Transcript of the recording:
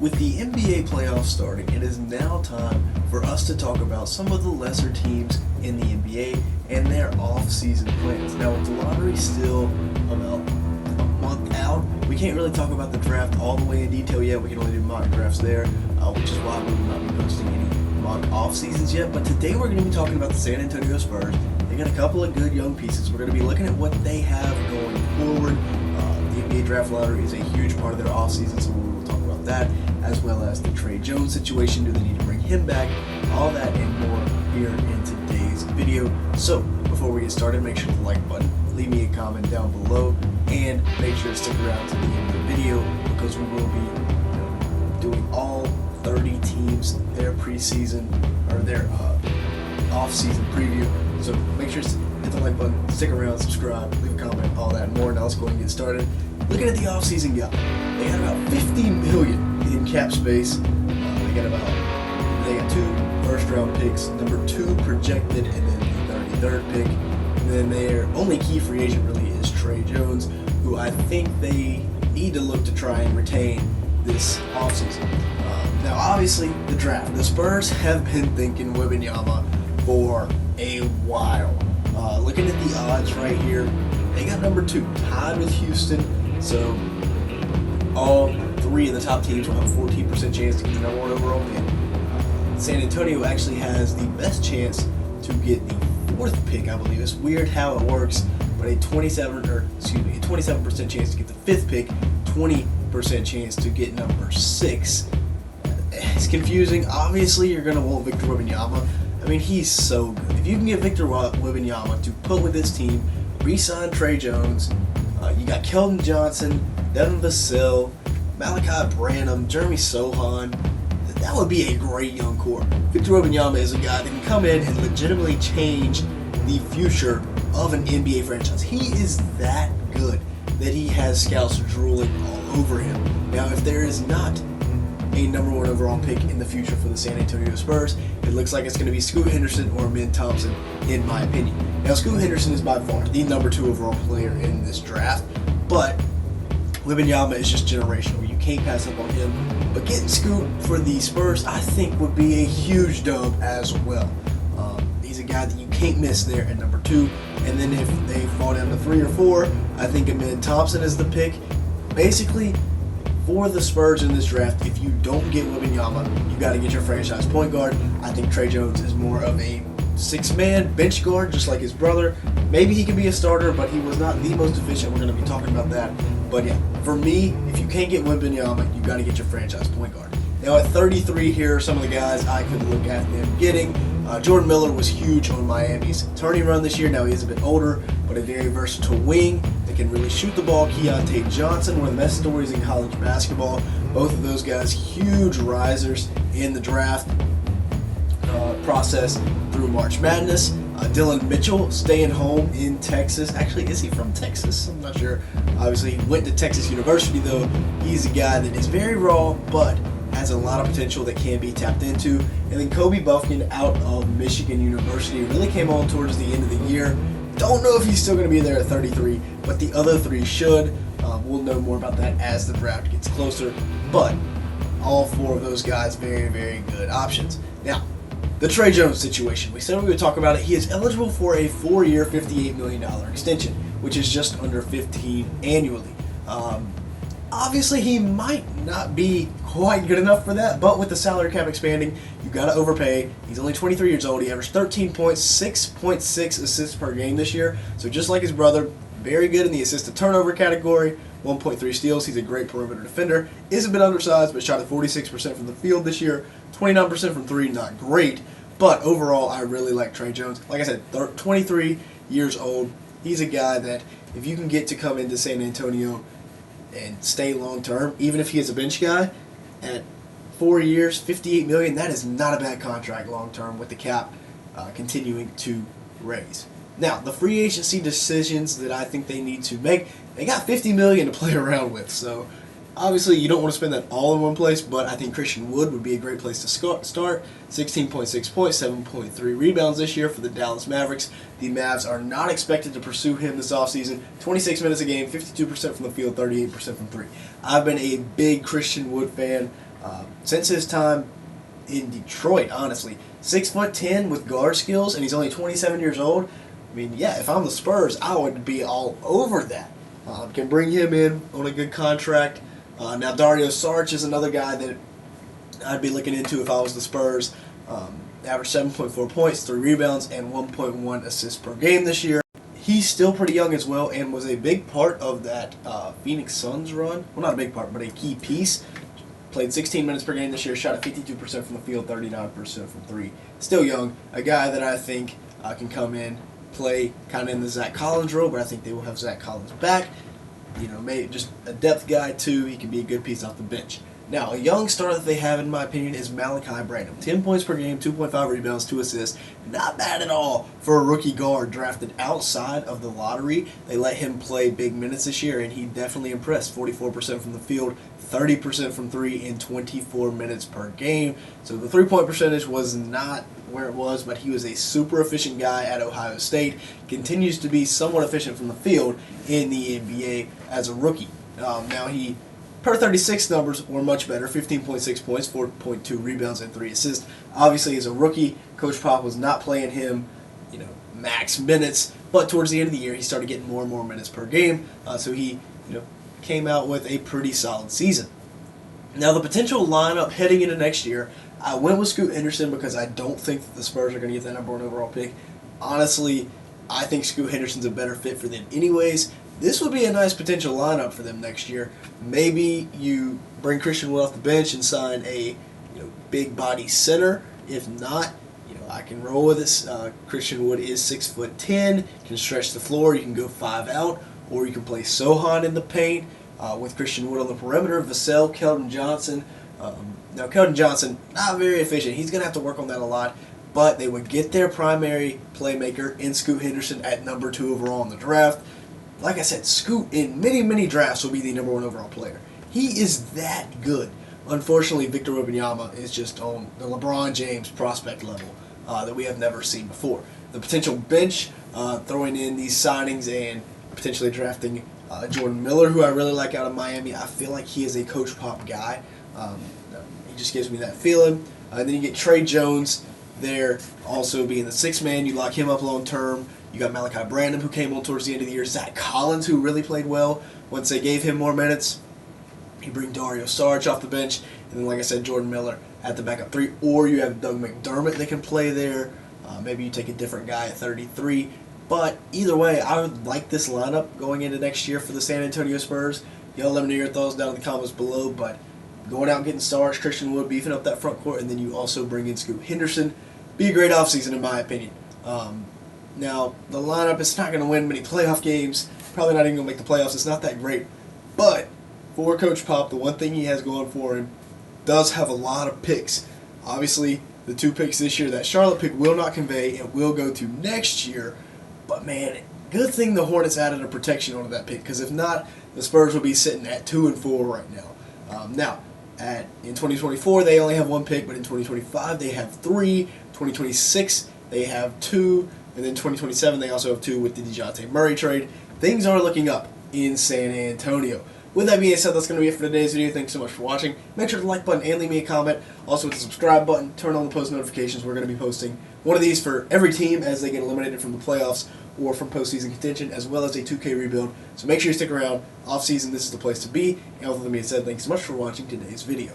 With the NBA playoffs starting, it is now time for us to talk about some of the lesser teams in the NBA and their off-season plans. Now, with the lottery still about a month out, we can't really talk about the draft all the way in detail yet. We can only do mock drafts there, which is why we will not be posting any mock off-seasons yet. But today we're going to be talking about the San Antonio Spurs. They got a couple of good young pieces. We're going to be looking at what they have going forward. The NBA draft lottery is a huge part of their off-season, so we will talk about that, as well as the Trey Jones situation. Do they need to bring him back? All that and more here in today's video. So before we get started, make sure to like the button, leave me a comment down below, and make sure to stick around to the end of the video because we will be doing all 30 teams, their preseason or their off-season preview. So make sure to hit the like button, stick around, subscribe, leave a comment, all that and more. Now let's go ahead and get started. Looking at the off-season guy, they got about $50 million in cap space. They got 2 first-round picks, number 2 projected, and then the 33rd pick. And then their only key free agent really is Trey Jones, who I think they need to look to try and retain this offseason. Now, obviously, the draft. The Spurs have been thinking Wembanyama for a while. Looking at the odds right here, they got number 2, tied with Houston. So all 3 of the top teams will have a 14% chance to get the number 1 overall pick. San Antonio actually has the best chance to get the 4th pick, I believe. It's weird how it works, but a 27% chance to get the 5th pick, 20% chance to get number 6. It's confusing. Obviously, you're going to want Victor Wembanyama. I mean, he's so good. If you can get Victor Wembanyama to put with this team, re-sign Trey Jones, you got Keldon Johnson, Devin Vassell, Malachi Branham, Jeremy Sohan. That would be a great young core. Victor Wembanyama is a guy that can come in and legitimately change the future of an NBA franchise. He is that good that he has scouts drooling all over him. Now, if there is not a number 1 overall pick in the future for the San Antonio Spurs, it looks like it's going to be Scoot Henderson or Amen Thompson, in my opinion. Now, Scoot Henderson is by far the number 2 overall player in this draft, but Wembanyama is just generational. You can't pass up on him. But getting Scoot for the Spurs, I think, would be a huge dub as well. He's a guy that you can't miss there at number 2. And then if they fall down to 3 or 4, I think Amen Thompson is the pick. Basically, for the Spurs in this draft, if you don't get Wembanyama, you got to get your franchise point guard. I think Trey Jones is more of a 6-man bench guard, just like his brother. Maybe he could be a starter, but he was not the most efficient. We're going to be talking about that. But yeah, for me, if you can't get Wembanyama, you got to get your franchise point guard. Now at 33, here are some of the guys I could look at them getting. Jordan Miller was huge on Miami's turning run this year. Now he is a bit older, but a very versatile wing that can really shoot the ball. Keontae Johnson, one of the best stories in college basketball. Both of those guys, huge risers in the draft process through March Madness. Dylan Mitchell staying home in Texas. Actually, is he from Texas? I'm not sure. Obviously, he went to Texas University, though. He's a guy that is very raw, but has a lot of potential that can be tapped into. And then Kobe Buffkin out of Michigan University really came on towards the end of the year. Don't know if he's still going to be there at 33, but the other 3 should. We'll know more about that as the draft gets closer. But all 4 of those guys, very, very good options. Now, the Trey Jones situation. We said we would talk about it. He is eligible for a 4-year, $58 million extension, which is just under $15 annually. Obviously, he might not be quite good enough for that, but with the salary cap expanding, you got to overpay. He's only 23 years old. He averaged 13 points, 6.6 assists per game this year. So just like his brother, very good in the assist-to-turnover category, 1.3 steals. He's a great perimeter defender. Is a bit undersized, but shot at 46% from the field this year, 29% from 3, not great. But overall, I really like Trey Jones. Like I said, 23 years old. He's a guy that if you can get to come into San Antonio and stay long term, even if he is a bench guy, at 4 years, $58 million, that is not a bad contract long term with the cap continuing to raise. Now, the free agency decisions that I think they need to make, they got $50 million to play around with, so obviously you don't want to spend that all in one place, but I think Christian Wood would be a great place to start. 16.6 points, 7.3 rebounds this year for the Dallas Mavericks. The Mavs are not expected to pursue him this offseason. 26 minutes a game, 52% from the field, 38% from 3. I've been a big Christian Wood fan Since his time in Detroit, honestly, 6'10" with guard skills, and he's only 27 years old. I mean, yeah, if I'm the Spurs, I would be all over that. Can bring him in on a good contract. Now, Dario Saric is another guy that I'd be looking into if I was the Spurs. Averaged 7.4 points, 3 rebounds, and 1.1 assists per game this year. He's still pretty young as well and was a big part of that Phoenix Suns run. Well, not a big part, but a key piece. Played 16 minutes per game this year, shot at 52% from the field, 39% from 3. Still young. A guy that I think can come in, play kind of in the Zach Collins role, but I think they will have Zach Collins back. You know, maybe just a depth guy too. He can be a good piece off the bench. Now, a young star that they have, in my opinion, is Malachi Branham. 10 points per game, 2.5 rebounds, 2 assists. Not bad at all for a rookie guard drafted outside of the lottery. They let him play big minutes this year, and he definitely impressed. 44% from the field, 30% from 3 in 24 minutes per game. So the three-point percentage was not where it was, but he was a super efficient guy at Ohio State. Continues to be somewhat efficient from the field in the NBA as a rookie. Now he... Per 36 numbers were much better, 15.6 points, 4.2 rebounds, and 3 assists. Obviously, as a rookie, Coach Pop was not playing him, max minutes. But towards the end of the year, he started getting more and more minutes per game. So he, came out with a pretty solid season. Now, the potential lineup heading into next year, I went with Scoot Henderson because I don't think that the Spurs are going to get that #1 overall pick. Honestly, I think Scoot Henderson's a better fit for them anyways. This would be a nice potential lineup for them next year. Maybe you bring Christian Wood off the bench and sign a big body center. If not, I can roll with this. Christian Wood is 6'10", can stretch the floor. You can go 5 out, or you can play Sohan in the paint with Christian Wood on the perimeter. Vassell, Keldon Johnson. Now, Keldon Johnson, not very efficient. He's going to have to work on that a lot. But they would get their primary playmaker in Scoot Henderson at #2 overall in the draft. Like I said, Scoot in many, many drafts will be the #1 overall player. He is that good. Unfortunately, Victor Wembanyama is just on the LeBron James prospect level that we have never seen before. The potential bench, throwing in these signings and potentially drafting Jordan Miller, who I really like out of Miami. I feel like he is a Coach Pop guy. He just gives me that feeling. And then you get Trey Jones there, also being the 6th man. You lock him up long term. You got Malachi Branham, who came on towards the end of the year. Zach Collins, who really played well once they gave him more minutes. You bring Dario Saric off the bench. And then, like I said, Jordan Miller at the backup 3. Or you have Doug McDermott that can play there. Maybe you take a different guy at 33. But either way, I would like this lineup going into next year for the San Antonio Spurs. Y'all let me know your thoughts down in the comments below. But going out and getting Saric, Christian Wood, beefing up that front court, and then you also bring in Scoot Henderson. Be a great offseason, in my opinion. Now, the lineup is not going to win many playoff games. Probably not even going to make the playoffs. It's not that great. But for Coach Pop, the one thing he has going for him does have a lot of picks. Obviously, the 2 picks this year, that Charlotte pick will not convey and will go to next year. But, man, good thing the Hornets added a protection onto that pick, because if not, the Spurs will be sitting at 2-4 right now. In 2024, they only have 1 pick, but in 2025, they have 3. 2026, they have 2. And then 2027, they also have 2 with the DeJounte Murray trade. Things are looking up in San Antonio. With that being said, that's going to be it for today's video. Thanks so much for watching. Make sure to like button and leave me a comment. Also, with the subscribe button, turn on the post notifications. We're going to be posting one of these for every team as they get eliminated from the playoffs or from postseason contention, as well as a 2K rebuild. So make sure you stick around. Off-season, this is the place to be. And with that being said, thanks so much for watching today's video.